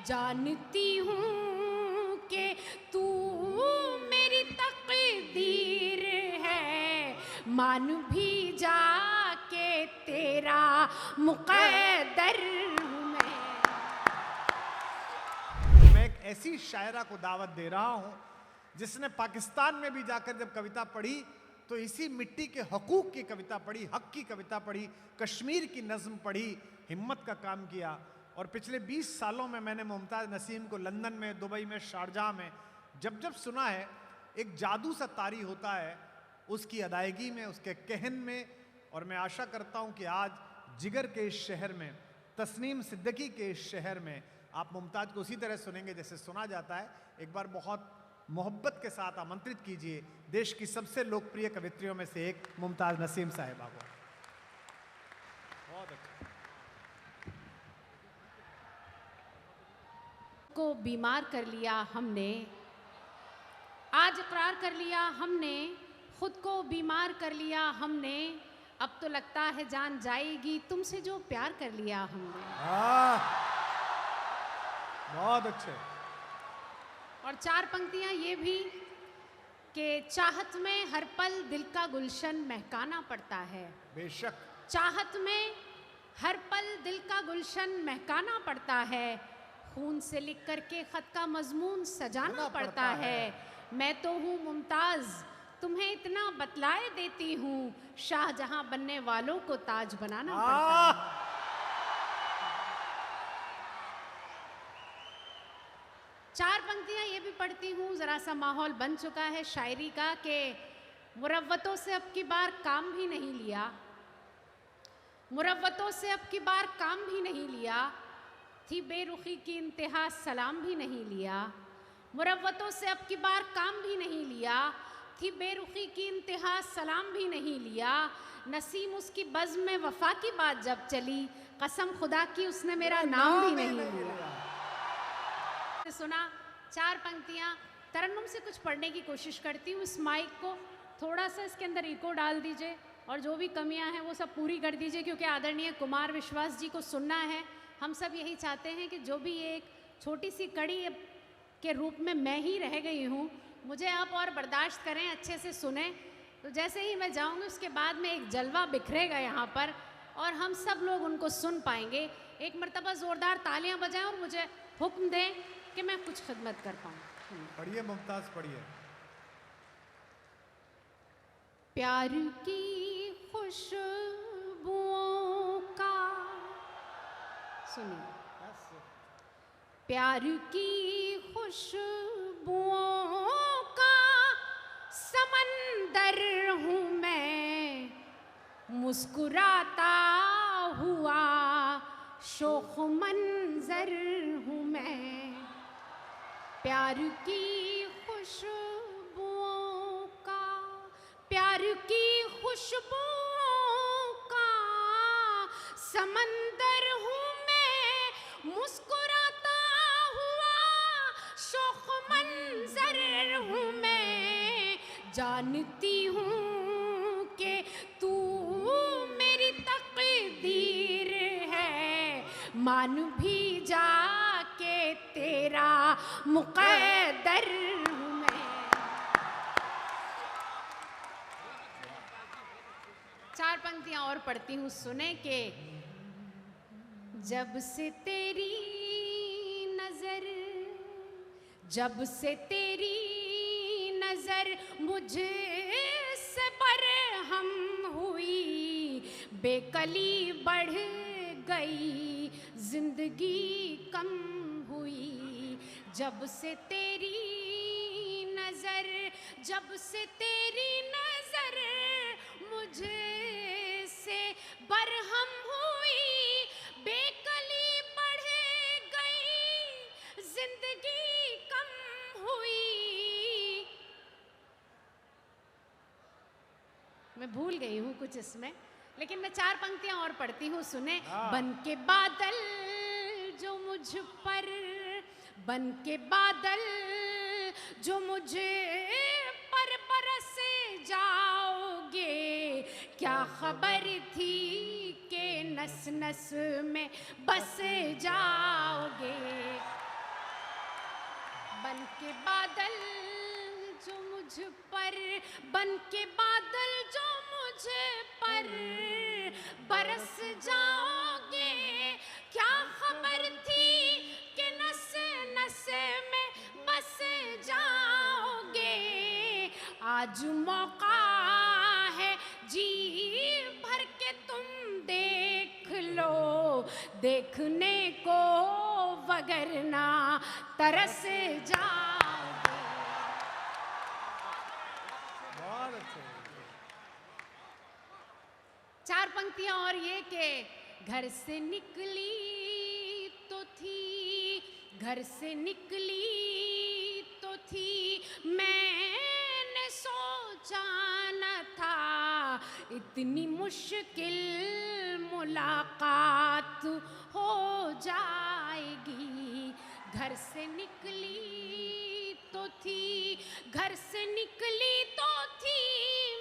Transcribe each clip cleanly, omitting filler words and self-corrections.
जानती हूँ कि तू मेरी तकदीर है, मान भी जा के तेरा मुक़द्दर हूँ मैं एक ऐसी शायरा को दावत दे रहा हूँ जिसने पाकिस्तान में भी जाकर जब कविता पढ़ी तो इसी मिट्टी के हकूक की कविता पढ़ी, हक की कविता पढ़ी, कश्मीर की नज़्म पढ़ी, हिम्मत का काम किया। और पिछले 20 सालों में मैंने मुमताज़ नसीम को लंदन में, दुबई में, शारजाह में जब जब सुना है, एक जादू सा तारी होता है उसकी अदायगी में, उसके कहन में। और मैं आशा करता हूँ कि आज जिगर के इस शहर में, तस्नीम सिद्दीकी के इस शहर में आप मुमताज़ को उसी तरह सुनेंगे जैसे सुना जाता है। एक बार बहुत मोहब्बत के साथ आमंत्रित कीजिए देश की सबसे लोकप्रिय कवित्रियों में से एक मुमताज़ नसीम साहिबा को। बहुत अच्छा। को बीमार कर लिया हमने, आज इकरार कर लिया हमने, खुद को बीमार कर लिया हमने, अब तो लगता है जान जाएगी तुमसे जो प्यार कर लिया हमने। बहुत अच्छे। और 4 पंक्तियां ये भी कि चाहत में हर पल दिल का गुलशन महकाना पड़ता है। बेशक। चाहत में हर पल दिल का गुलशन महकाना पड़ता है, खून से लिख करके खत का मजमून सजाना पड़ता है। मैं तो हूँ मुमताज़, तुम्हें इतना बतलाए देती हूँ, शाहजहां बनने वालों को ताज बनाना पड़ता है। चार पंक्तियां ये भी पढ़ती हूँ, ज़रा सा माहौल बन चुका है शायरी का कि मुरव्वतों से अब की बार काम भी नहीं लिया, मुरव्वतों से अब की बार काम भी नहीं लिया, थी बेरुखी की इंतहा सलाम भी नहीं लिया, मुरव्वतों से अब की बार काम भी नहीं लिया, थी बेरुखी की इंतहा सलाम भी नहीं लिया। नसीम उसकी बज़्म में वफा की बात जब चली, कसम खुदा की उसने मेरा नाम भी नहीं लिया। सुना 4 पंक्तियां, तरन्नुम से कुछ पढ़ने की कोशिश करती हूँ। इस माइक को थोड़ा सा इसके अंदर इको डाल दीजिए और जो भी कमियां हैं वो सब पूरी कर दीजिए, क्योंकि आदरणीय कुमार विश्वास जी को सुनना है। हम सब यही चाहते हैं कि जो भी एक छोटी सी कड़ी के रूप में मैं ही रह गई हूँ, मुझे आप और बर्दाश्त करें, अच्छे से सुने। तो जैसे ही मैं जाऊँगी उसके बाद में एक जलवा बिखरेगा यहाँ पर और हम सब लोग उनको सुन पाएंगे। एक मरतबा ज़ोरदार तालियां बजाएं और मुझे हुक्म दें कि मैं कुछ खिदमत कर पाऊँ। पढ़िए मुमताज़, पढ़िए। प्यार की खुशबुओं का, सुनिए, प्यार की खुशबुओं का समंदर हूँ मैं, मुस्कुराता हुआ शोख मंजर हूँ मैं। प्यार की खुशबुओं का, प्यार की खुशबुओं का समंदर हूँ मैं, मुस्कुराता हुआ शोख मंजर हूँ मैं। जानती हूँ कि तू मेरी तकदीर है, मान भी जा के तेरा मुक़द्दर हूँ मैं। 4 पंक्तियां और पढ़ती हूँ, सुने के जब से तेरी नजर, जब से तेरी नजर मुझसे बरहम हुई, बेकली बढ़ गई, जिंदगी कम हुई। जब से तेरी नजर, जब से तेरी नजर मुझसे बरहम हुई, बेकली बढ़ गई, जिंदगी कम हुई। मैं भूल गई हूँ कुछ इसमें, लेकिन मैं 4 पंक्तियां और पढ़ती हूँ, सुने। बन के बादल जो मुझ पर, बन के बादल जो मुझे पर बरस जाओगे, क्या खबर थी कि नस नस में बस जाओगे। बन के बादल जो मुझ पर, बन के बादल जो मुझ पर बरस जाओगे, क्या खबर थी कि नसे नसे में बस जाओगे। आज मौका है जी भर के तुम देख लो, देखने को वगरना तरस जाओगे। बहुत अच्छे। चार पंक्तियां और ये के घर से निकली तो थी, घर से निकली तो थी, मैंने सोचा न था इतनी मुश्किल मुलाकात हो जाएगी। घर से निकली तो थी, घर से निकली तो थी,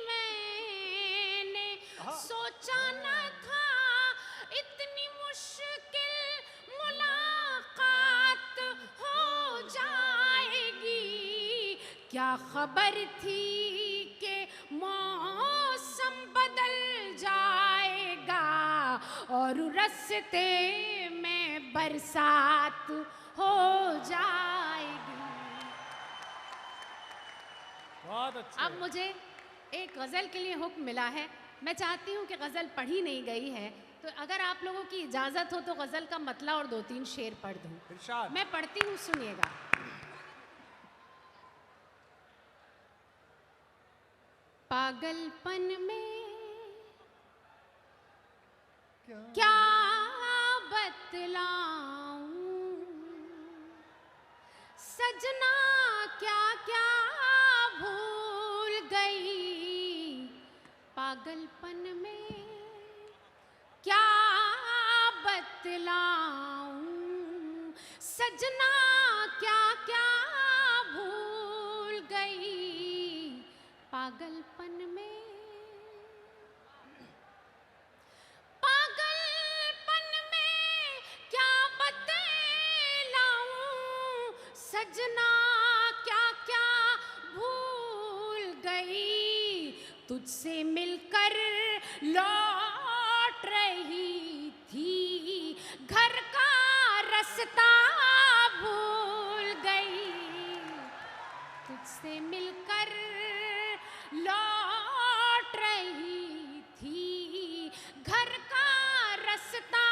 मैंने सोचा न था इतनी मुश्किल मुलाकात हो जाएगी। क्या खबर थी कि मौसम बदल जाएगा और रास्ते में बरसात हो जाएगी। बहुत अच्छे। अब मुझे एक गज़ल के लिए हुक्म मिला है। मैं चाहती हूँ कि गज़ल पढ़ी नहीं गई है, तो अगर आप लोगों की इजाज़त हो तो गज़ल का मतला और 2-3 शेर पढ़ दूँ। इरशाद। मैं पढ़ती हूँ, सुनिएगा। पागलपन में क्या बतलाऊं, सजना क्या क्या भूल गई। पागलपन में क्या बतलाऊं, सजना क्या क्या भूल गई। पागलपन में, पागलपन में क्या बतलाऊं, सजना क्या क्या भूल गई। तुझसे मिलकर लौट रही थी, घर का रास्ता भूल गई। तुझसे मिलकर लौट रही थी, घर का रास्ता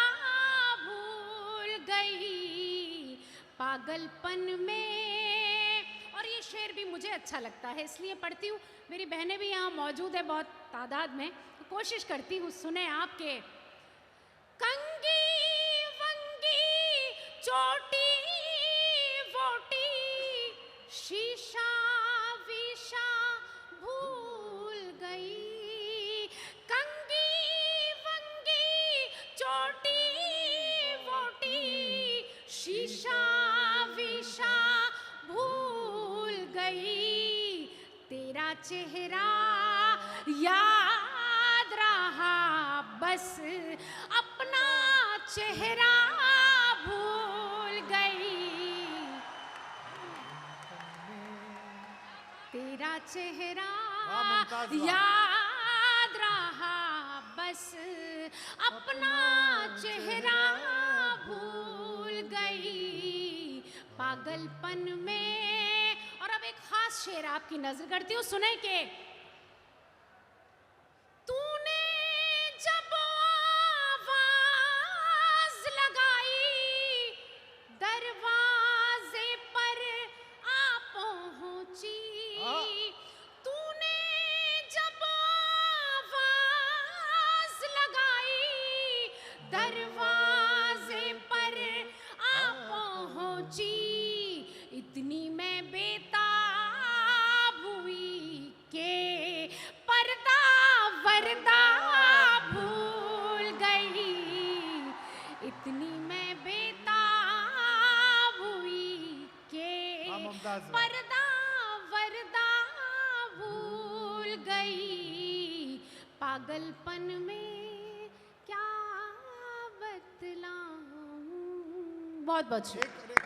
भूल गई। पागलपन में, और ये शेर भी मुझे अच्छा लगता है इसलिए पढ़ती हूँ। मेरी बहनें भी यहाँ मौजूद है बहुत तादाद में, तो कोशिश करती हूँ सुने आपके। कंगी वंगी चोटी वोटी, शीशा वीशा भूल गई। कंगी वंगी चोटी वोटी, शीशा वीशा भूल गई। तेरा चेहरा याद रहा बस, अपना चेहरा भूल गई। तेरा चेहरा याद रहा बस, अपना चेहरा भूल गई। पागलपन में, और अब एक खास शेर आपकी नजर करती हूँ, सुने के। तूने जब आवाज लगाई, दरवाजे पर आ पहुंची। तूने जब आवाज लगाई, दरवाजे पर आ पहुंची। इतनी मैं बेताब हुई के पर्दा वर्दा भूल गई। इतनी मैं बेताब हुई के पर्दा वर्दा भूल गई। पागलपन में क्या बतलाऊं। बहुत बहुत शुक्रिया।